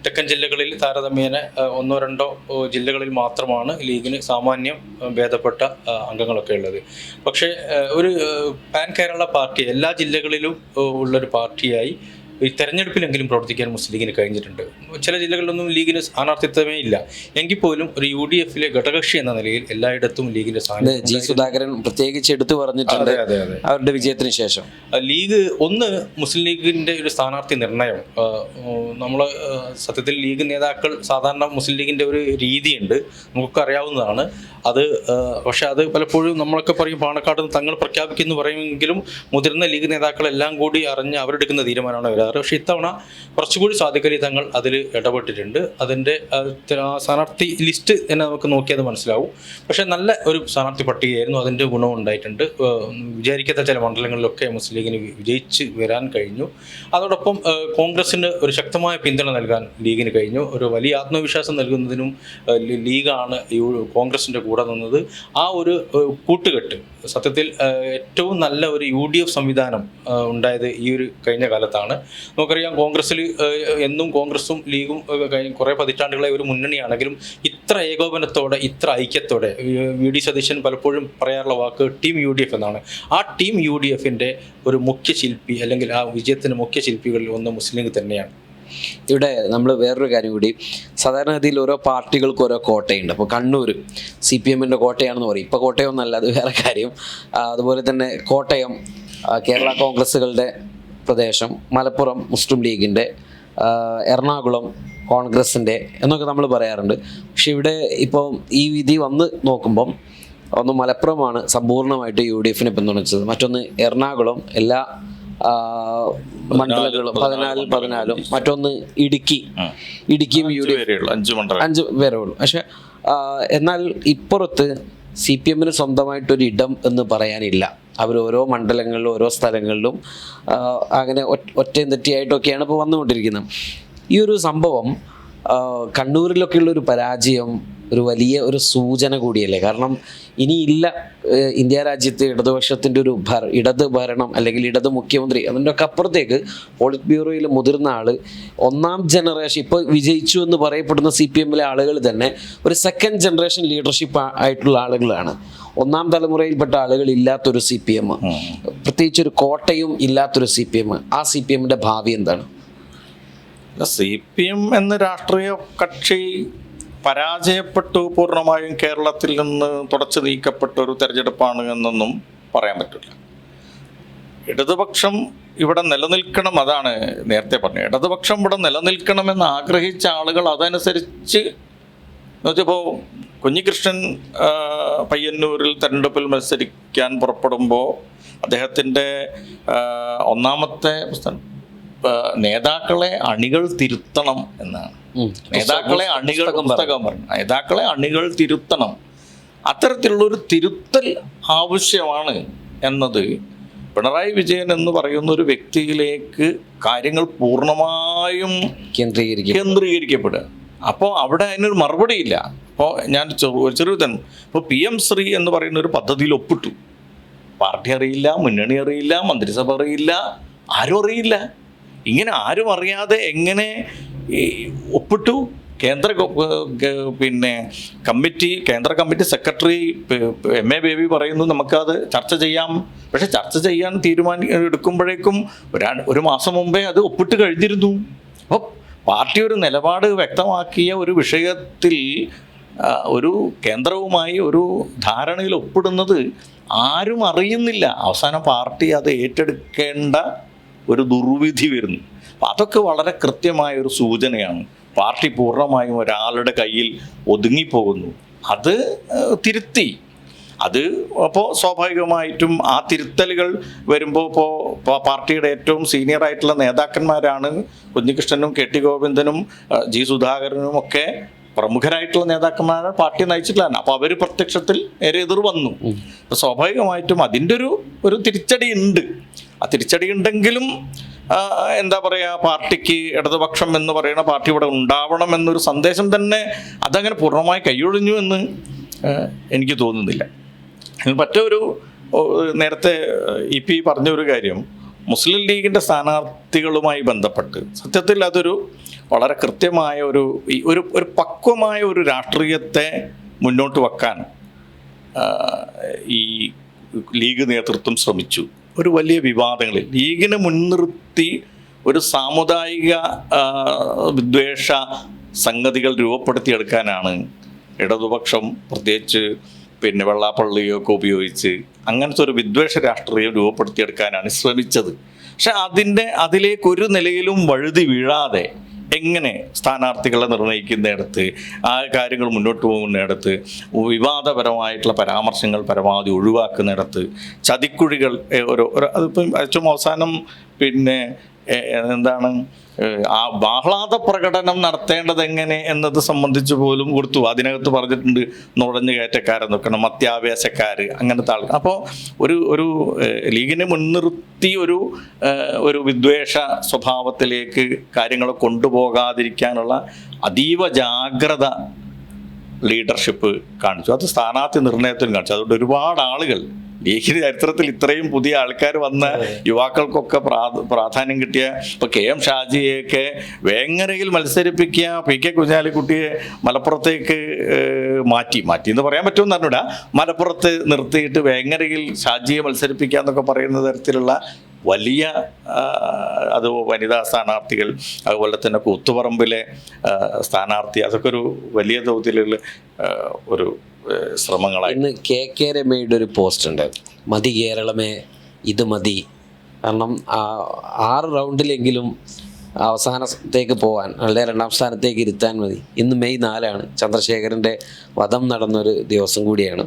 തെക്കൻ ജില്ലകളിൽ താരതമ്യേന 1-2 ജില്ലകളിൽ മാത്രമാണ് ലീഗിന് സാമാന്യം ഭേദപ്പെട്ട അംഗങ്ങളൊക്കെ ഉള്ളത്. പക്ഷേ ഒരു പാൻ കേരള പാർട്ടി, എല്ലാ ജില്ലകളിലും ഉള്ളൊരു പാർട്ടിയായി ഈ തെരഞ്ഞെടുപ്പിലെങ്കിലും പ്രവർത്തിക്കാൻ മുസ്ലിം ലീഗിന് കഴിഞ്ഞിട്ടുണ്ട്. ചില ജില്ലകളിലൊന്നും ലീഗിന് സ്ഥാനാർത്ഥിത്വമേ ഇല്ല. എങ്കിൽ പോലും ഒരു UDFലെ ഘടകകക്ഷി എന്ന നിലയിൽ എല്ലായിടത്തും ലീഗിന്റെ
ജി സുധാകരൻ പ്രത്യേകിച്ച് എടുത്തു പറഞ്ഞിട്ടുണ്ട് അവരുടെ വിജയത്തിന് ശേഷം.
ലീഗ് ഒന്ന്, മുസ്ലിം ലീഗിന്റെ ഒരു സ്ഥാനാർത്ഥി നിർണയം, നമ്മൾ സത്യത്തിൽ ലീഗ് നേതാക്കൾ സാധാരണ മുസ്ലിം ലീഗിന്റെ ഒരു രീതിയുണ്ട്, നമുക്കൊക്കെ അറിയാവുന്നതാണ് അത്. പക്ഷെ അത് പലപ്പോഴും നമ്മളൊക്കെ പറയും പാണക്കാട് തങ്ങൾ പ്രഖ്യാപിക്കുന്നു പറയുമെങ്കിലും മുതിർന്ന ലീഗ് നേതാക്കളെല്ലാം കൂടി അറിഞ്ഞ് അവരെടുക്കുന്ന തീരുമാനമാണ് വരാറ്. പക്ഷേ ഇത്തവണ കുറച്ചുകൂടി സാദിഖലി തങ്ങൾ അതിൽ ഇടപെട്ടിട്ടുണ്ട്. അതിൻ്റെ സ്ഥാനാർത്ഥി ലിസ്റ്റ് തന്നെ നമുക്ക് നോക്കിയത് മനസ്സിലാവും. പക്ഷേ നല്ല ഒരു സ്ഥാനാർത്ഥി പട്ടികയായിരുന്നു, അതിൻ്റെ ഗുണവും ഉണ്ടായിട്ടുണ്ട്. വിചാരിക്കാത്ത ചില മണ്ഡലങ്ങളിലൊക്കെ മുസ്ലിം ലീഗിന് വിജയിച്ച് വരാൻ കഴിഞ്ഞു. അതോടൊപ്പം കോൺഗ്രസിന് ഒരു ശക്തമായ പിന്തുണ നൽകാൻ ലീഗിന് കഴിഞ്ഞു. ഒരു വലിയ ആത്മവിശ്വാസം നൽകുന്നതിനും ലീഗാണ് കോൺഗ്രസിൻ്റെ കൂടെ നിന്നത്. ആ ഒരു കൂട്ടുകെട്ട് സത്യത്തിൽ ഏറ്റവും നല്ല ഒരു UDF സംവിധാനം ഉണ്ടായത് ഈ ഒരു കഴിഞ്ഞ കാലത്താണ്. നമുക്കറിയാം കോൺഗ്രസ്സിൽ എന്നും കോൺഗ്രസും ലീഗും കുറേ പതിറ്റാണ്ടുകളെ ഒരു മുന്നണിയാണെങ്കിലും ഇത്ര ഏകോപനത്തോടെ, ഇത്ര ഐക്യത്തോടെ VD സതീശൻ പലപ്പോഴും പറയാറുള്ള വാക്ക് ടീം UDF എന്നാണ്. ആ ടീം UDFന്റെ ഒരു മുഖ്യ ശില്പി, അല്ലെങ്കിൽ ആ വിജയത്തിൻ്റെ മുഖ്യ ശില്പികളിൽ ഒന്ന് മുസ്ലിം ലീഗ് തന്നെയാണ്.
ഇവിടെ നമ്മൾ വേറൊരു കാര്യം കൂടി, സാധാരണഗതിയിൽ ഓരോ പാർട്ടികൾക്ക് ഓരോ കോട്ടയുണ്ട്. അപ്പോൾ കണ്ണൂർ CPMൻ്റെ കോട്ടയാണെന്ന് പറയും. ഇപ്പോൾ കോട്ടയമൊന്നല്ല, അത് വേറെ കാര്യം. അതുപോലെ തന്നെ കോട്ടയം കേരള കോൺഗ്രസ്സുകളുടെ പ്രദേശം, മലപ്പുറം മുസ്ലിം ലീഗിൻ്റെ, എറണാകുളം കോൺഗ്രസിൻ്റെ എന്നൊക്കെ നമ്മൾ പറയാറുണ്ട്. പക്ഷെ ഇവിടെ ഇപ്പോൾ ഈ വിധി വന്ന് നോക്കുമ്പം ഒന്ന് മലപ്പുറമാണ് സമ്പൂർണ്ണമായിട്ട് UDFനെ പിന്തുണച്ചത്. മറ്റൊന്ന് എറണാകുളം എല്ലാ മണ്ഡലങ്ങളും 14 മറ്റൊന്ന് ഇടുക്കിയും UDF 5 പേരേ ഉള്ളൂ. പക്ഷെ എന്നാൽ ഇപ്പുറത്ത് CPMന് സ്വന്തമായിട്ടൊരു ഇടം എന്ന് പറയാനില്ല. അവർ ഓരോ മണ്ഡലങ്ങളിലും ഓരോ സ്ഥലങ്ങളിലും അങ്ങനെ ഒറ്റയും തെറ്റിയായിട്ടൊക്കെയാണ് ഇപ്പോൾ വന്നുകൊണ്ടിരിക്കുന്നത്. ഈ ഒരു സംഭവം കണ്ണൂരിലൊക്കെയുള്ളൊരു പരാജയം ഒരു വലിയ ഒരു സൂചന കൂടിയല്ലേ? കാരണം ഇനിയില്ല ഇന്ത്യ രാജ്യത്ത് ഇടതുപക്ഷത്തിൻ്റെ ഒരു ഇടത് ഭരണം അല്ലെങ്കിൽ ഇടത് മുഖ്യമന്ത്രി. അതിൻ്റെ ഒക്കെ അപ്പുറത്തേക്ക് പോളിറ്റ് ബ്യൂറോയിൽ മുതിർന്ന ആൾ, 1ാം ജനറേഷൻ ഇപ്പോൾ വിജയിച്ചു എന്ന് പറയപ്പെടുന്ന CPMലെ ആളുകൾ തന്നെ ഒരു 2nd ജനറേഷൻ ലീഡർഷിപ്പ് ആയിട്ടുള്ള ആളുകളാണ്. 1ാം തലമുറയിൽപ്പെട്ട ആളുകൾ ഇല്ലാത്തൊരു CPM, പ്രത്യേകിച്ച് ഒരു കോട്ടയും ഇല്ലാത്തൊരു CPM. ആ CPMൻ്റെ ഭാവി എന്താണ്?
CPM എന്ന രാഷ്ട്രീയ കക്ഷി പരാജയപ്പെട്ടു, പൂർണ്ണമായും കേരളത്തിൽ നിന്ന് തുടച്ചു നീക്കപ്പെട്ട ഒരു തെരഞ്ഞെടുപ്പാണ് എന്നൊന്നും പറയാൻ പറ്റില്ല. ഇടതുപക്ഷം ഇവിടെ നിലനിൽക്കണം, അതാണ് നേരത്തെ പറഞ്ഞത്. ഇടതുപക്ഷം ഇവിടെ നിലനിൽക്കണമെന്ന് ആഗ്രഹിച്ച ആളുകൾ അതനുസരിച്ച് എന്നുവെച്ചപ്പോൾ കുഞ്ഞികൃഷ്ണൻ പയ്യന്നൂരിൽ തെരഞ്ഞെടുപ്പിൽ മത്സരിക്കാൻ പുറപ്പെടുമ്പോൾ അദ്ദേഹത്തിൻ്റെ ഒന്നാമത്തെ പുസ്തകം നേതാക്കളെ അണികൾ തിരുത്തണം എന്നാണ്. നേതാക്കളെ അണികൾ തിരുത്തണം. അത്തരത്തിലുള്ളൊരു തിരുത്തൽ ആവശ്യമാണ് എന്നത് പിണറായി വിജയൻ എന്ന് പറയുന്ന ഒരു വ്യക്തിയിലേക്ക് കാര്യങ്ങൾ പൂർണ്ണമായും കേന്ദ്രീകരിക്കപ്പെടുക. അപ്പോൾ അവിടെ അതിനൊരു മറുപടിയില്ല. അപ്പോൾ ഞാൻ ചെറിയ ഇപ്പോൾ PM ശ്രീ എന്ന് പറയുന്ന ഒരു പദ്ധതിയിൽ ഒപ്പിട്ടു. പാർട്ടി അറിയില്ല, മുന്നണി അറിയില്ല, മന്ത്രിസഭ അറിയില്ല, ആരും അറിയില്ല. ഇങ്ങനെ ആരും അറിയാതെ എങ്ങനെ ഒപ്പിട്ടു? കേന്ദ്ര കമ്മിറ്റി സെക്രട്ടറി MA ബേബി പറയുന്നു നമുക്കത് ചർച്ച ചെയ്യാം. പക്ഷെ ചർച്ച ചെയ്യാൻ എടുക്കുമ്പോഴേക്കും ഒരു മാസം മുമ്പേ അത് ഒപ്പിട്ട് കഴിഞ്ഞിരുന്നു. അപ്പോൾ പാർട്ടി ഒരു നിലപാട് വ്യക്തമാക്കിയ ഒരു വിഷയത്തിൽ ഒരു കേന്ദ്രവുമായി ഒരു ധാരണയിൽ ഒപ്പിടുന്നത് ആരും അറിയുന്നില്ല. അവസാനം പാർട്ടി അത് ഏറ്റെടുക്കേണ്ട ഒരു ദുർവിധി വരുന്നു. അപ്പം അതൊക്കെ വളരെ കൃത്യമായ ഒരു സൂചനയാണ്. പാർട്ടി പൂർണ്ണമായും ഒരാളുടെ കയ്യിൽ ഒതുങ്ങിപ്പോകുന്നു. അത് തിരുത്തി. അത് അപ്പോൾ സ്വാഭാവികമായിട്ടും ആ തിരുത്തലുകൾ വരുമ്പോൾ ഇപ്പോൾ പാർട്ടിയുടെ ഏറ്റവും സീനിയർ ആയിട്ടുള്ള നേതാക്കന്മാരാണ് കുഞ്ഞികൃഷ്ണനും KT ഗോവിന്ദനും G സുധാകരനും ഒക്കെ പ്രമുഖരായിട്ടുള്ള നേതാക്കന്മാരാണ് പാർട്ടി നയിച്ചിട്ടുള്ളതാണ്. അപ്പോൾ അവർ പ്രത്യക്ഷത്തിൽ നേരെ എതിർ വന്നു. അപ്പോൾ സ്വാഭാവികമായിട്ടും അതിൻ്റെ ഒരു തിരിച്ചടി ഉണ്ട്. ആ തിരിച്ചടി ഉണ്ടെങ്കിലും എന്താ പറയുക, പാർട്ടിക്ക് ഇടതുപക്ഷം എന്ന് പറയുന്ന പാർട്ടി ഇവിടെ ഉണ്ടാവണം എന്നൊരു സന്ദേശം തന്നെ അതങ്ങനെ പൂർണ്ണമായി കൈയൊഴിഞ്ഞു എന്ന് എനിക്ക് തോന്നുന്നില്ല. മറ്റൊരു നേരത്തെ EP പറഞ്ഞ ഒരു കാര്യം, മുസ്ലിം ലീഗിൻ്റെ സ്ഥാനാർത്ഥികളുമായി ബന്ധപ്പെട്ട് സത്യത്തിൽ അതൊരു വളരെ കൃത്യമായ ഒരു പക്വമായ ഒരു രാഷ്ട്രീയത്തെ മുന്നോട്ട് വെക്കാൻ ഈ ലീഗ് നേതൃത്വം ശ്രമിച്ചു. ഒരു വലിയ വിവാദങ്ങളിൽ ലീഗിനെ മുൻനിർത്തി ഒരു സാമുദായിക വിദ്വേഷ സംഗതികൾ രൂപപ്പെടുത്തിയെടുക്കാനാണ് ഇടതുപക്ഷം, പ്രത്യേകിച്ച് വെള്ളാപ്പള്ളിയൊക്കെ ഉപയോഗിച്ച് അങ്ങനത്തെ ഒരു വിദ്വേഷ രാഷ്ട്രീയം രൂപപ്പെടുത്തിയെടുക്കാനാണ് ശ്രമിച്ചത്. പക്ഷെ അതിലേക്ക് ഒരു നിലയിലും വഴുതി വീഴാതെ എങ്ങനെ സ്ഥാനാർത്ഥികളെ നിർണ്ണയിക്കുന്നിടത്ത്, ആ കാര്യങ്ങൾ മുന്നോട്ട് പോകുന്നിടത്ത്, വിവാദപരമായിട്ടുള്ള പരാമർശങ്ങൾ പരമാവധി ഒഴിവാക്കുന്നിടത്ത്, ചതിക്കുഴികൾ അതിപ്പം ഏറ്റവും അവസാനം എന്താണ് ആ ആഹ്ലാദ പ്രകടനം നടത്തേണ്ടത് എങ്ങനെ എന്നത് സംബന്ധിച്ച് പോലും കൊടുത്തു. അതിനകത്ത് പറഞ്ഞിട്ടുണ്ട് നുഴഞ്ഞു കയറ്റക്കാരെന്നൊക്കെ, അത്യാവേശക്കാർ, അങ്ങനത്തെ ആൾ. അപ്പോൾ ഒരു ലീഗിനെ മുൻനിർത്തി ഒരു വിദ്വേഷ സ്വഭാവത്തിലേക്ക് കാര്യങ്ങളെ കൊണ്ടുപോകാതിരിക്കാനുള്ള അതീവ ജാഗ്രത ലീഡർഷിപ്പ് കാണിച്ചു. അത് സ്ഥാനാർത്ഥി നിർണയത്തിനും കാണിച്ചു. അതുകൊണ്ട് ഒരുപാട് ആളുകൾ ലീഗിന്റെ ചരിത്രത്തിൽ ഇത്രയും പുതിയ ആൾക്കാർ വന്ന യുവാക്കൾക്കൊക്കെ പ്രാധാന്യം കിട്ടിയ ഇപ്പോൾ KM ഷാജിയെയൊക്കെ വേങ്ങരയിൽ മത്സരിപ്പിക്കുക, PK കുഞ്ഞാലിക്കുട്ടിയെ മലപ്പുറത്തേക്ക് മാറ്റി എന്ന് പറയാൻ പറ്റുമെന്ന് അറിഞ്ഞൂടാ, മലപ്പുറത്ത് നിർത്തിയിട്ട് വേങ്ങരയിൽ ഷാജിയെ മത്സരിപ്പിക്കുക എന്നൊക്കെ പറയുന്ന തരത്തിലുള്ള വലിയ അത് വനിതാ സ്ഥാനാർത്ഥികൾ, അതുപോലെ തന്നെ കൂത്തുപറമ്പിലെ സ്ഥാനാർത്ഥി, അതൊക്കെ ഒരു വലിയ തോതിലുള്ള ഒരു ശ്രമങ്ങളായി.
ഇന്ന് KK രമയുടെ ഒരു പോസ്റ്റ് ഉണ്ട്, മതി കേരളമേ ഇത് മതി. കാരണം 6 റൗണ്ടിലെങ്കിലും അവസാനത്തേക്ക് പോകാൻ, അല്ലെങ്കിൽ 2ാം സ്ഥാനത്തേക്ക് ഇരുത്താൻ മതി. ഇന്ന് മെയ് 4 ചന്ദ്രശേഖരൻ്റെ വധം നടന്നൊരു ദിവസം കൂടിയാണ്.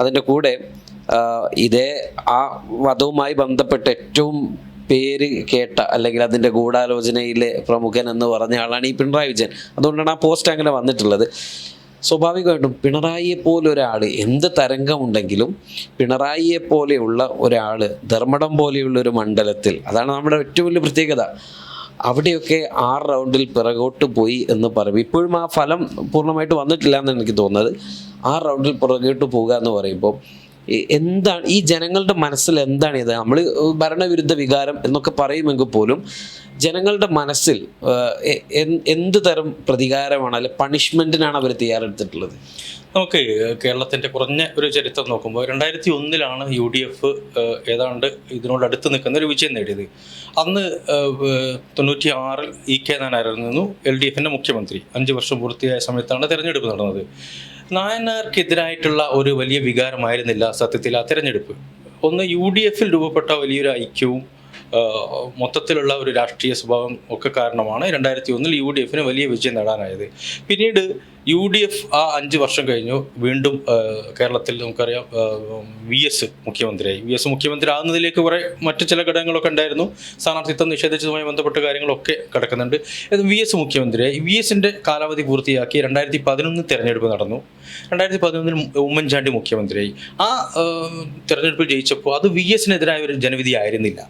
അതിൻ്റെ കൂടെ ആ വധവുമായി ബന്ധപ്പെട്ട് ഏറ്റവും പേര് കേട്ട അല്ലെങ്കിൽ അതിൻ്റെ ഗൂഢാലോചനയിലെ പ്രമുഖൻ എന്ന് പറഞ്ഞ ആളാണ് ഈ പിണറായി വിജയൻ. അതുകൊണ്ടാണ് ആ പോസ്റ്റ് അങ്ങനെ വന്നിട്ടുള്ളത്. സ്വാഭാവികമായിട്ടും പിണറായിയെ പോലെ ഒരാൾ, എന്ത് തരംഗമുണ്ടെങ്കിലും പിണറായിയെ പോലെയുള്ള ഒരാൾ ധർമ്മടം പോലെയുള്ള ഒരു മണ്ഡലത്തിൽ, അതാണ് നമ്മുടെ ഏറ്റവും വലിയ പ്രത്യേകത. അവിടെയൊക്കെ 6 റൗണ്ടിൽ പിറകോട്ട് പോയി എന്ന് പറയും. ഇപ്പോഴും ആ ഫലം പൂർണ്ണമായിട്ട് വന്നിട്ടില്ല എന്ന് എനിക്ക് തോന്നുന്നത്. 6 റൗണ്ടിൽ പിറകോട്ട് പോകുക എന്ന് പറയുമ്പോൾ എന്താണ് ഈ ജനങ്ങളുടെ മനസ്സിൽ എന്താണ് ഇത്? നമ്മൾ ഭരണവിരുദ്ധ വികാരം എന്നൊക്കെ പറയുമെങ്കിൽ പോലും ജനങ്ങളുടെ മനസ്സിൽ എന്ത് തരം പ്രതികാരമാണ്, അല്ലെ പണിഷ്മെന്റിനാണ് അവർ തയ്യാറെടുത്തിട്ടുള്ളത്?
നമുക്ക് കേരളത്തിൻ്റെ കുറഞ്ഞ ഒരു ചരിത്രം നോക്കുമ്പോൾ 2001 UDF ഏതാണ്ട് ഇതിനോട് അടുത്ത് നിൽക്കുന്ന ഒരു വിജയം നേടിയത്. അന്ന് 96 EK നായനായിരുന്നു LDFിൻ്റെ മുഖ്യമന്ത്രി. 5 വർഷം പൂർത്തിയായ സമയത്താണ് തെരഞ്ഞെടുപ്പ് നടന്നത്. നായനാർക്കെതിരായിട്ടുള്ള ഒരു വലിയ വികാരമായിരുന്നില്ല സത്യത്തിൽ ആ തെരഞ്ഞെടുപ്പ്. ഒന്ന് UDFിൽ രൂപപ്പെട്ട വലിയൊരു ഐക്യവും മൊത്തത്തിലുള്ള ഒരു രാഷ്ട്രീയ സ്വഭാവം ഒക്കെ കാരണമാണ് 2001 UDFിന് വലിയ വിജയം നേടാനായത്. പിന്നീട് UDF ആ 5 വർഷം കഴിഞ്ഞു. വീണ്ടും കേരളത്തിൽ നമുക്കറിയാം VS മുഖ്യമന്ത്രിയായി. VS മുഖ്യമന്ത്രി ആകുന്നതിലേക്ക് കുറേ മറ്റു ചില ഘടകങ്ങളൊക്കെ ഉണ്ടായിരുന്നു. സ്ഥാനാർത്ഥിത്വം നിഷേധിച്ചതുമായി ബന്ധപ്പെട്ട കാര്യങ്ങളൊക്കെ കിടക്കുന്നുണ്ട്. VS മുഖ്യമന്ത്രിയായി. VSൻ്റെ കാലാവധി പൂർത്തിയാക്കി 2011 തെരഞ്ഞെടുപ്പ് നടന്നു. 2011 ഉമ്മൻചാണ്ടി മുഖ്യമന്ത്രിയായി. ആ തെരഞ്ഞെടുപ്പിൽ ജയിച്ചപ്പോൾ അത് VSനെതിരായ ഒരു ജനവിധി ആയിരുന്നില്ല.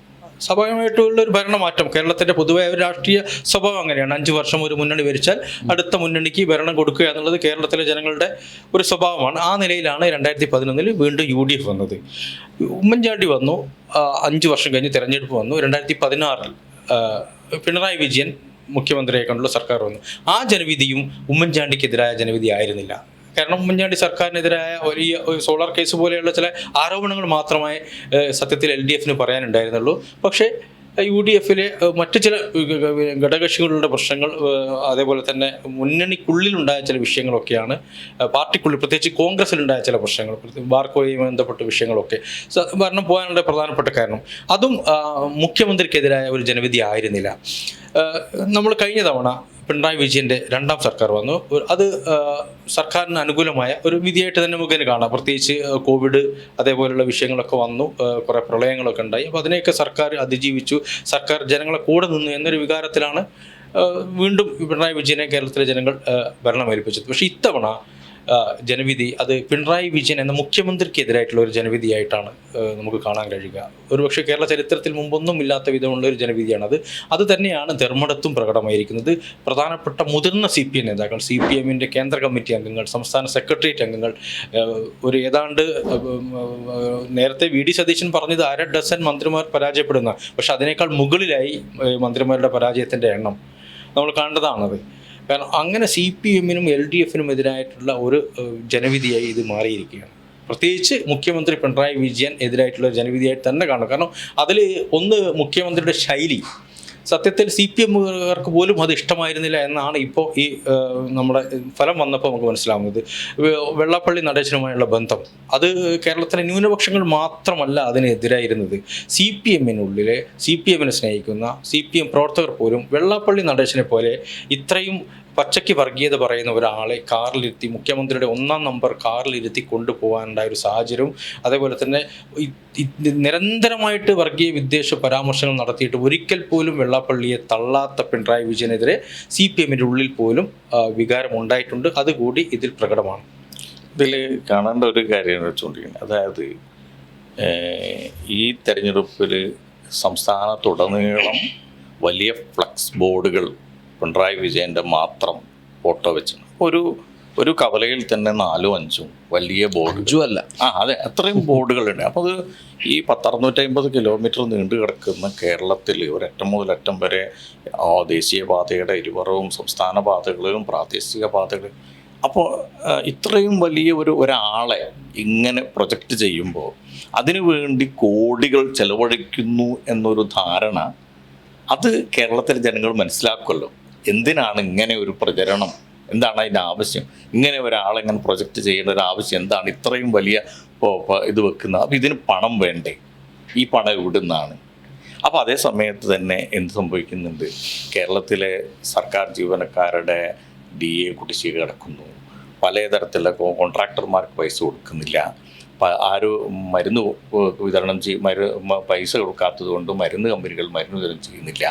സ്വാഭാവികമായിട്ടുള്ള ഒരു ഭരണമാറ്റം കേരളത്തിൻ്റെ പൊതുവെ ഒരു രാഷ്ട്രീയ സ്വഭാവം അങ്ങനെയാണ്. 5 വർഷം ഒരു മുന്നണി ഭരിച്ചാൽ അടുത്ത മുന്നണിക്ക് ഭരണം കൊടുക്കുക എന്നുള്ളത് കേരളത്തിലെ ജനങ്ങളുടെ ഒരു സ്വഭാവമാണ്. ആ നിലയിലാണ് 2011 വീണ്ടും UDF വന്നത്. ഉമ്മൻചാണ്ടി വന്നു, 5 വർഷം കഴിഞ്ഞ് തെരഞ്ഞെടുപ്പ് വന്നു. 2016 പിണറായി വിജയൻ മുഖ്യമന്ത്രിയെ കൊണ്ടുള്ള സർക്കാർ വന്നു. ആ ജനവിധിയും ഉമ്മൻചാണ്ടിക്കെതിരായ ജനവിധി ആയിരുന്നില്ല. കാരണം ഉമ്മൻചാണ്ടി സർക്കാരിനെതിരായ വലിയ സോളാർ കേസ് പോലെയുള്ള ചില ആരോപണങ്ങൾ മാത്രമേ സത്യത്തിൽ LDFന് പറയാനുണ്ടായിരുന്നുള്ളൂ. പക്ഷേ UDFിലെ മറ്റു ചില ഘടകകക്ഷികളുടെ പ്രശ്നങ്ങൾ, അതേപോലെ തന്നെ മുന്നണിക്കുള്ളിലുണ്ടായ ചില വിഷയങ്ങളൊക്കെയാണ്, പാർട്ടിക്കുള്ളിൽ പ്രത്യേകിച്ച് കോൺഗ്രസിലുണ്ടായ ചില പ്രശ്നങ്ങൾ, ബാർക്കോയുമായി ബന്ധപ്പെട്ട വിഷയങ്ങളൊക്കെ ഭരണം പോകാനുള്ള പ്രധാനപ്പെട്ട കാരണം. അതും മുഖ്യമന്ത്രിക്കെതിരായ ഒരു ജനവിധി ആയിരുന്നില്ല. നമ്മൾ കഴിഞ്ഞ തവണ പിണറായി വിജയൻ്റെ 2ാം സർക്കാർ വന്നു. അത് സർക്കാരിന് അനുകൂലമായ ഒരു വിധിയായിട്ട് തന്നെ നമുക്ക് കാണാം. പ്രത്യേകിച്ച് കോവിഡ് അതേപോലെയുള്ള വിഷയങ്ങളൊക്കെ വന്നു, കുറേ പ്രളയങ്ങളൊക്കെ ഉണ്ടായി. അപ്പോൾ അതിനെയൊക്കെ സർക്കാർ അതിജീവിച്ചു, സർക്കാർ ജനങ്ങളെ കൂടെ നിന്നു എന്നൊരു വികാരത്തിലാണ് വീണ്ടും പിണറായി വിജയനെ കേരളത്തിലെ ജനങ്ങൾ ഭരണമേൽപ്പിച്ചത്. പക്ഷേ ഇത്തവണ ജനവിധി അത് പിണറായി വിജയൻ എന്ന മുഖ്യമന്ത്രിക്കെതിരായിട്ടുള്ള ഒരു ജനവിധിയായിട്ടാണ് നമുക്ക് കാണാൻ കഴിയുക. ഒരുപക്ഷെ കേരള ചരിത്രത്തിൽ മുമ്പൊന്നും ഇല്ലാത്ത വിധമുള്ള ഒരു ജനവിധിയാണത്. അത് തന്നെയാണ് ധർമ്മടത്തും പ്രകടമായിരിക്കുന്നത്. പ്രധാനപ്പെട്ട മുതിർന്ന CPM നേതാക്കൾ, CPMൻ്റെ കേന്ദ്ര കമ്മിറ്റി അംഗങ്ങൾ, സംസ്ഥാന സെക്രട്ടേറിയറ്റ് അംഗങ്ങൾ, ഒരു ഏതാണ്ട് നേരത്തെ VD സതീശൻ പറഞ്ഞത് 1/2 ഡസൻ മന്ത്രിമാർ പരാജയപ്പെടുന്ന, പക്ഷെ അതിനേക്കാൾ മുകളിലായി മന്ത്രിമാരുടെ പരാജയത്തിൻ്റെ എണ്ണം നമ്മൾ കണ്ടതാണത്. കാരണം അങ്ങനെ CPMനും LDFനും എതിരായിട്ടുള്ള ഒരു ജനവിധിയായി ഇത് മാറിയിരിക്കുകയാണ്. പ്രത്യേകിച്ച് മുഖ്യമന്ത്രി പിണറായി വിജയൻ എതിരായിട്ടുള്ള ജനവിധിയായിട്ട് തന്നെ കാണും. കാരണം അതിൽ ഒന്ന് മുഖ്യമന്ത്രിയുടെ ശൈലി, സത്യത്തിൽ CPMകാർക്ക് പോലും അത് ഇഷ്ടമായിരുന്നില്ല എന്നാണ് ഇപ്പോൾ ഈ നമ്മുടെ ഫലം വന്നപ്പോൾ നമുക്ക് മനസ്സിലാവുന്നത്. വെള്ളാപ്പള്ളി നടേശനുമായുള്ള ബന്ധം അത് കേരളത്തിലെ ന്യൂനപക്ഷങ്ങൾ മാത്രമല്ല അതിനെതിരായിരുന്നത്. CPMനുള്ളിലെ CPMനെ സ്നേഹിക്കുന്ന CPM പ്രവർത്തകർ പോലും വെള്ളാപ്പള്ളി നടേശനെ പോലെ ഇത്രയും പച്ചയ്ക്ക് വർഗീയത പറയുന്ന ഒരാളെ കാറിലിരുത്തി, മുഖ്യമന്ത്രിയുടെ 1ാം നമ്പർ കാറിലിരുത്തി കൊണ്ടുപോകാനുണ്ടായ ഒരു സാഹചര്യവും, അതേപോലെ തന്നെ നിരന്തരമായിട്ട് വർഗീയ വിദ്വേഷ പരാമർശങ്ങൾ നടത്തിയിട്ട് ഒരിക്കൽ പോലും വെള്ളാപ്പള്ളിയെ തള്ളാത്ത പിണറായി വിജയനെതിരെ CPMൻ്റെ ഉള്ളിൽ പോലും വികാരം ഉണ്ടായിട്ടുണ്ട്. അതുകൂടി ഇതിൽ പ്രകടമാണ്.
ഇതിൽ കാണേണ്ട ഒരു കാര്യമാണ് വെച്ചുകൊണ്ടിരിക്കുന്നത്. അതായത് ഈ തെരഞ്ഞെടുപ്പിൽ സംസ്ഥാനത്തുടനീളം വലിയ ഫ്ലക്സ് ബോർഡുകൾ പിണറായി വിജയൻ്റെ മാത്രം ഫോട്ടോ വെച്ച് ഒരു കവലയിൽ തന്നെ 4-5 വലിയ ബോർഡ്
അല്ല,
അതെ, അത്രയും ബോർഡുകളുണ്ട്. അപ്പോൾ അത് ഈ 650 കിലോമീറ്റർ നീണ്ടു കിടക്കുന്ന കേരളത്തിൽ ഒരറ്റം മുതൽ അറ്റം വരെ ദേശീയപാതയുടെ ഇരുവറവും സംസ്ഥാന പാതകളിലും പ്രാദേശിക പാതകളിലും. അപ്പോൾ ഇത്രയും വലിയ ഒരാളെ ഇങ്ങനെ പ്രൊജക്റ്റ് ചെയ്യുമ്പോൾ അതിനു വേണ്ടി കോടികൾ ചെലവഴിക്കുന്നു എന്നൊരു ധാരണ അത് കേരളത്തിലെ ജനങ്ങൾ മനസ്സിലാക്കുമല്ലോ. എന്തിനാണ് ഇങ്ങനെ ഒരു പ്രചരണം, എന്താണ് അതിൻ്റെ ആവശ്യം, ഇങ്ങനെ ഒരാളെങ്ങനെ പ്രൊജക്റ്റ് ചെയ്യേണ്ട ഒരു ആവശ്യം എന്താണ്, ഇത്രയും വലിയ ഇത് വെക്കുന്നത്? അപ്പോൾ ഇതിന് പണം വേണ്ടേ? ഈ പണം എവിടുന്നാണ്? അപ്പോൾ അതേ സമയത്ത് തന്നെ എന്ത് സംഭവിക്കുന്നുണ്ട്? കേരളത്തിലെ സർക്കാർ ജീവനക്കാരുടെ DA കുടിശ്ശിക കിടക്കുന്നു, പലതരത്തിലുള്ള കോൺട്രാക്ടർമാർക്ക് പൈസ കൊടുക്കുന്നില്ല, ആരും മരുന്ന് വിതരണം പൈസ കൊടുക്കാത്തത് കൊണ്ട് മരുന്ന് കമ്പനികൾ മരുന്ന് വിതരണം ചെയ്യുന്നില്ല,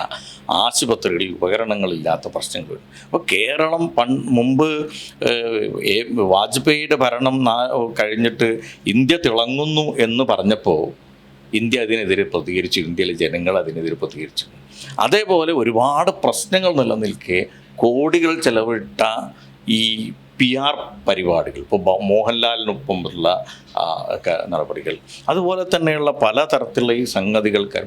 ആശുപത്രികളിൽ ഉപകരണങ്ങളില്ലാത്ത പ്രശ്നങ്ങൾ. അപ്പോൾ കേരളം മുമ്പ് വാജ്പേയിയുടെ ഭരണം കഴിഞ്ഞിട്ട് ഇന്ത്യ തിളങ്ങുന്നു എന്ന് പറഞ്ഞപ്പോൾ ഇന്ത്യ അതിനെതിരെ പ്രതികരിച്ചു, ഇന്ത്യയിലെ ജനങ്ങൾ അതിനെതിരെ പ്രതികരിച്ചു. അതേപോലെ ഒരുപാട് പ്രശ്നങ്ങൾ നിലനിൽക്കെ കോടികൾ ചെലവിട്ട ഈ PR പരിപാടികൾ, ഇപ്പോൾ മോഹൻലാലിനൊപ്പമുള്ള നടപടികൾ, അതുപോലെ തന്നെയുള്ള പലതരത്തിലുള്ള ഈ സംഗതികൾക്ക്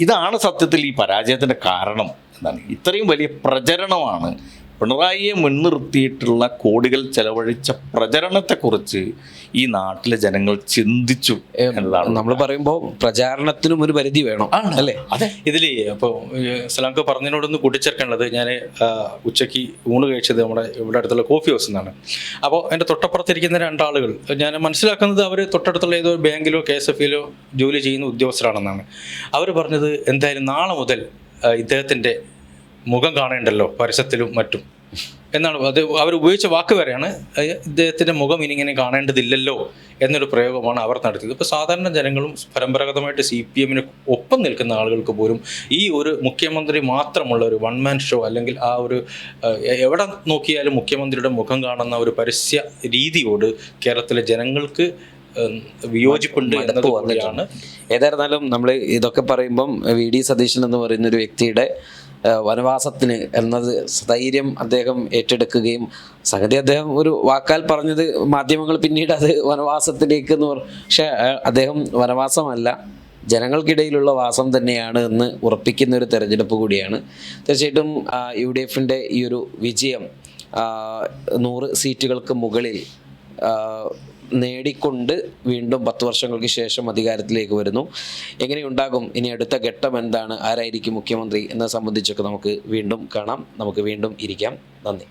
ഇതാണ് സത്യത്തിൽ ഈ പരാജയത്തിൻ്റെ കാരണം. എന്താണ് ഇത്രയും വലിയ പ്രചരണമാണ് പിണറായിയെ മുൻനിർത്തിയിട്ടുള്ള കോടികൾ ചെലവഴിച്ച പ്രചരണത്തെക്കുറിച്ച് ഈ നാട്ടിലെ ജനങ്ങൾ ചിന്തിച്ചു എന്നതാണ്.
നമ്മൾ പറയുമ്പോൾ പ്രചാരണത്തിനും ഒരു പരിധി വേണം, അല്ലേ?
അതെ. ഇതിൽ അപ്പോൾ സലാംക്ക് പറഞ്ഞതിനോടൊന്ന് കൂട്ടിച്ചേർക്കേണ്ടത്, ഞാൻ ഉച്ചയ്ക്ക് ഊണ് കഴിച്ചത് നമ്മുടെ ഇവിടെ അടുത്തുള്ള കോഫി ഹൗസ് എന്നാണ്. അപ്പോൾ എൻ്റെ തൊട്ടപ്പുറത്തിരിക്കുന്ന 2 ആളുകൾ ഞാൻ മനസ്സിലാക്കുന്നത് അവർ തൊട്ടടുത്തുള്ള ഏതോ ബാങ്കിലോ KSFയിലോ ജോലി ചെയ്യുന്ന ഉദ്യോഗസ്ഥരാണെന്നാണ്. അവർ പറഞ്ഞത് എന്തായാലും നാളെ മുതൽ ഇദ്ദേഹത്തിൻ്റെ മുഖം കാണേണ്ടല്ലോ പരസ്യത്തിലും മറ്റും എന്നാണ്. അത് അവർ ഉപയോഗിച്ച വാക്ക് വരെയാണ്, ഇദ്ദേഹത്തിൻ്റെ മുഖം ഇനിങ്ങനെ കാണേണ്ടതില്ലല്ലോ എന്നൊരു പ്രയോഗമാണ് അവർ നടത്തിയത്. ഇപ്പോൾ സാധാരണ ജനങ്ങളും പരമ്പരാഗതമായിട്ട് CPMന് ഒപ്പം നിൽക്കുന്ന ആളുകൾക്ക് പോലും ഈ ഒരു മുഖ്യമന്ത്രി മാത്രമുള്ള ഒരു 1 man ഷോ, അല്ലെങ്കിൽ ആ ഒരു എവിടെ നോക്കിയാലും മുഖ്യമന്ത്രിയുടെ മുഖം കാണുന്ന ഒരു പരസ്യ രീതിയോട് കേരളത്തിലെ ജനങ്ങൾക്ക് വിയോജിപ്പുണ്ട് എന്നത്
മടുപ്പ്
കൂടിയാണ്.
വന്നിട്ടുണ്ട്. ഏതായിരുന്നാലും നമ്മൾ ഇതൊക്കെ പറയുമ്പം വി.ഡി. സതീശൻ എന്ന് പറയുന്ന ഒരു വ്യക്തിയുടെ വനവാസത്തിന് എന്നത് സ്ഥൈര്യം അദ്ദേഹം ഏറ്റെടുക്കുകയും സംഗതി അദ്ദേഹം ഒരു വാക്കാൽ പറഞ്ഞത് മാധ്യമങ്ങൾ പിന്നീട് അത് വനവാസത്തിലേക്ക് എന്ന് പക്ഷേ അദ്ദേഹം വനവാസമല്ല, ജനങ്ങൾക്കിടയിലുള്ള വാസം തന്നെയാണ് എന്ന് ഉറപ്പിക്കുന്ന ഒരു തെരഞ്ഞെടുപ്പ് കൂടിയാണ്. തീർച്ചയായിട്ടും UDFൻ്റെ ഈ ഒരു വിജയം 100 സീറ്റുകൾക്ക് മുകളിൽ നേടിക്കൊണ്ട് വീണ്ടും 10 വർഷങ്ങൾക്ക് ശേഷം അധികാരത്തിലേക്ക് വരുന്നു. എങ്ങനെയുണ്ടാകും ഇനി അടുത്ത ഘട്ടം എന്താണ്, ആരായിരിക്കും മുഖ്യമന്ത്രി എന്നത് സംബന്ധിച്ചൊക്കെ നമുക്ക് വീണ്ടും കാണാം. നമുക്ക് വീണ്ടും ഇരിക്കാം. നന്ദി.